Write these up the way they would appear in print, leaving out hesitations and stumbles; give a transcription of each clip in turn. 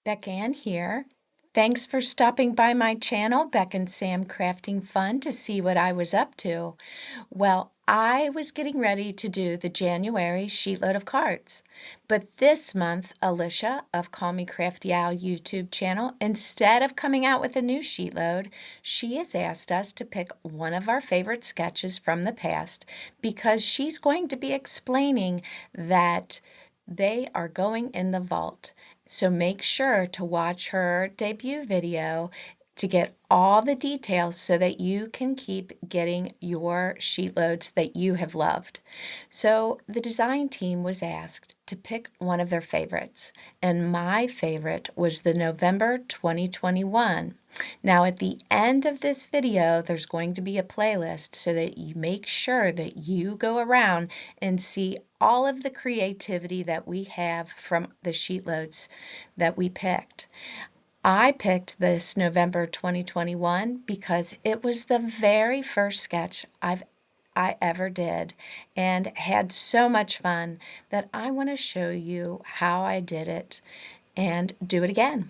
Beck Ann here. Thanks for stopping by my channel, Beck and Sam Crafting Fun, to see what I was up to. Well, I was getting ready to do the January SheetLoad of Cards, but this month, Alicia of Call Me Crafty Owl YouTube channel, instead of coming out with a new SheetLoad, she has asked us to pick one of our favorite sketches from the past because she's going to be explaining that they are going in the vault. So make sure to watch her debut video to get all the details so that you can keep getting your sheet loads that you have loved. So the design team was asked to pick one of their favorites, and my favorite was the November 2021. Now at the end of this video, there's going to be a playlist so that you make sure that you go around and see all of the creativity that we have from the sheet loads that we picked. I picked this November 2021 because it was the very first sketch I ever did and had so much fun that I want to show you how I did it and do it again.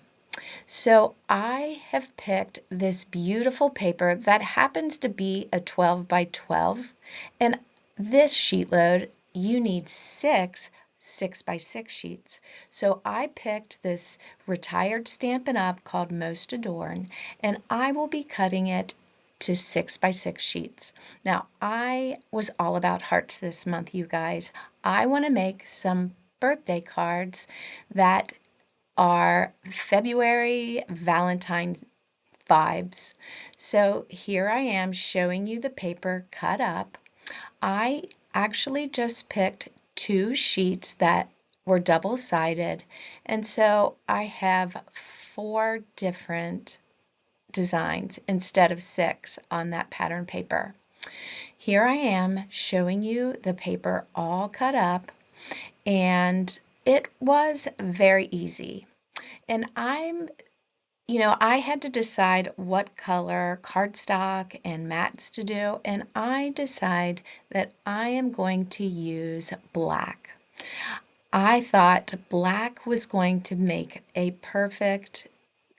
So I have picked this beautiful paper that happens to be a 12 by 12, and this sheet load you need six 6x6 sheets. So I picked this retired Stampin' Up! Called Most Adorn, and I will be cutting it to 6x6 sheets. Now, I was all about hearts this month, you guys. I want to make some birthday cards that are February Valentine vibes. So here I am showing you the paper cut up. I actually just picked 2 sheets that were double-sided, and so I have 4 different designs instead of 6 on that pattern paper. Here I am showing you the paper all cut up, and it was very easy. And I had to decide what color cardstock and mats to do, and I decide that I am going to use black. I thought black was going to make a perfect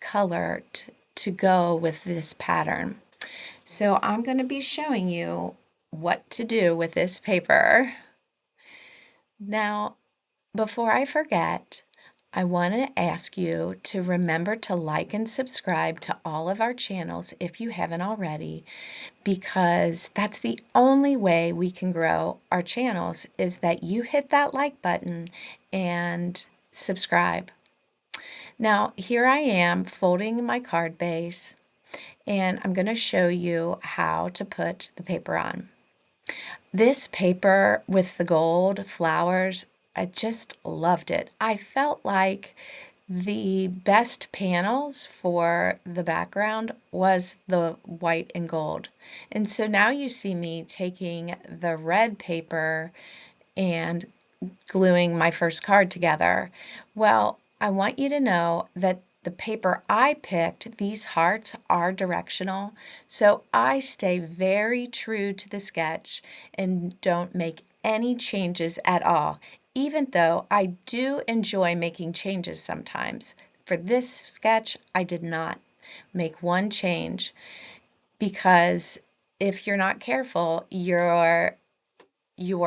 color to go with this pattern. So I'm going to be showing you what to do with this paper. Now, before I forget, I want to ask you to remember to like and subscribe to all of our channels if you haven't already, because that's the only way we can grow our channels is that you hit that like button and subscribe. Now, here I am folding my card base, and I'm going to show you how to put the paper on. This paper with the gold flowers, I just loved it. I felt like the best panels for the background was the white and gold. And so now you see me taking the red paper and gluing my first card together. Well, I want you to know that the paper I picked, these hearts are directional, so I stay very true to the sketch and don't make any changes at all, even though I do enjoy making changes sometimes. For this sketch, I did not make one change because if you're not careful, your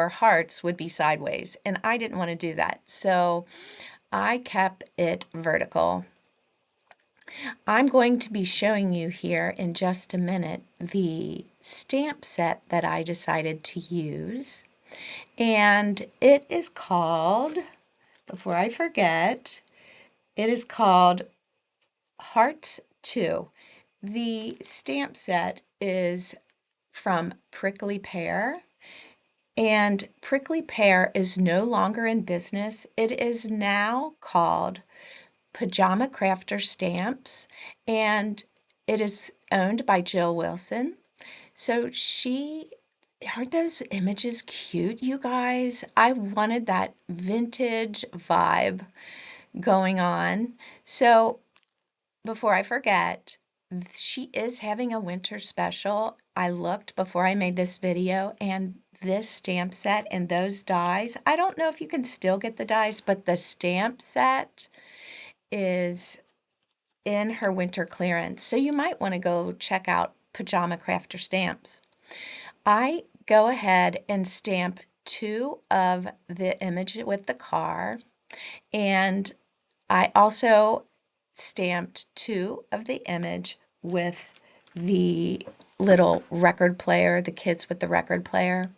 hearts would be sideways, and I didn't want to do that, so I kept it vertical. I'm going to be showing you here in just a minute the stamp set that I decided to use, and it is called, before I forget, it is called Hearts 2. The stamp set is from Prickly Pear, and Prickly Pear is no longer in business. It is now called Pajama Crafter Stamps, and it is owned by Jill Wilson. So aren't those images cute, you guys? I wanted that vintage vibe going on. So before I forget, she is having a winter special. I looked before I made this video, and this stamp set and those dies, I don't know if you can still get the dies, but the stamp set is in her winter clearance, so you might want to go check out Pajama Crafter Stamps. I go ahead and stamp 2 of the image with the car, and I also stamped 2 of the image with the little record player, the kids with the record player.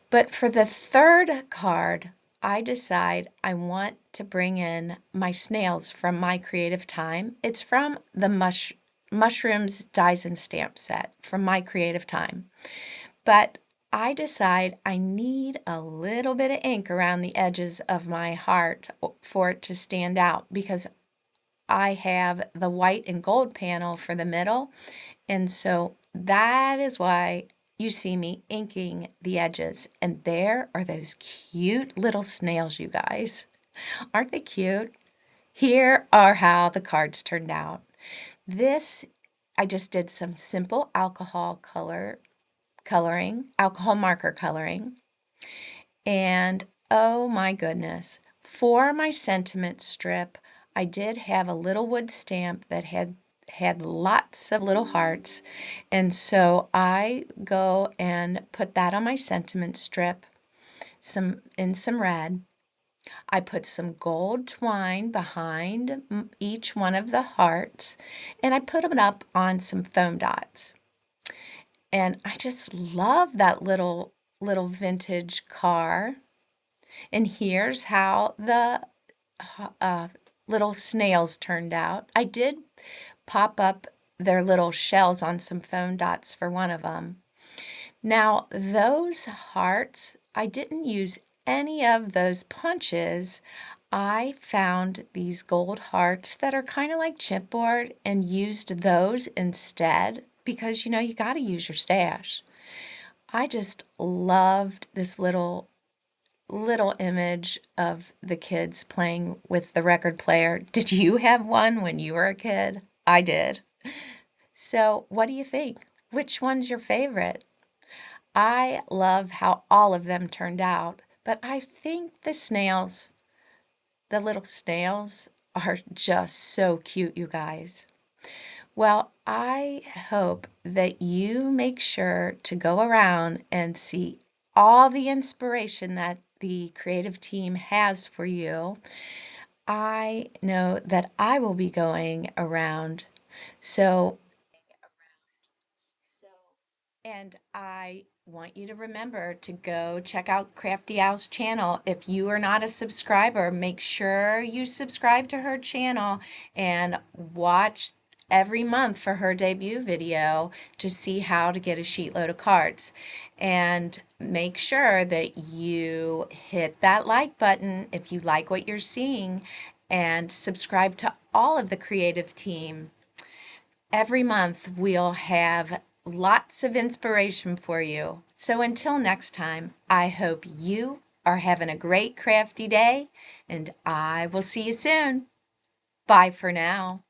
But for the third card, I decide I want to bring in my snails from my creative time. It's from the Mushrooms Dies and Stamp set from my creative time. But I decide I need a little bit of ink around the edges of my heart for it to stand out, because I have the white and gold panel for the middle, and so that is why you see me inking the edges. And there are those cute little snails, you guys. Aren't they cute? Here are how the cards turned out. This, I just did some simple alcohol alcohol marker coloring. And oh my goodness, for my sentiment strip, I did have a little wood stamp that had lots of little hearts, and so I go and put that on my sentiment strip in some red. I put some gold twine behind each one of the hearts, and I put them up on some foam dots. And I just love that little vintage car. And here's how the uh, little snails turned out. I did pop up their little shells on some foam dots for one of them. Now, those hearts, I didn't use any of those punches. I found these gold hearts that are kind of like chipboard and used those instead, because you got to use your stash. I just loved this little image of the kids playing with the record player. Did you have one when you were a kid? I did. So, what do you think? Which one's your favorite? I love how all of them turned out, but I think the little snails, are just so cute, you guys. Well, I hope that you make sure to go around and see all the inspiration that the creative team has for you. I know that I will be going around. So, and I want you to remember to go check out Crafty Owl's channel. If you are not a subscriber, make sure you subscribe to her channel and watch every month for her debut video to see how to get a sheet load of cards. And make sure that you hit that like button if you like what you're seeing, and subscribe to all of the creative team. Every month we'll have lots of inspiration for you. So until next time, I hope you are having a great crafty day, and I will see you soon. Bye for now.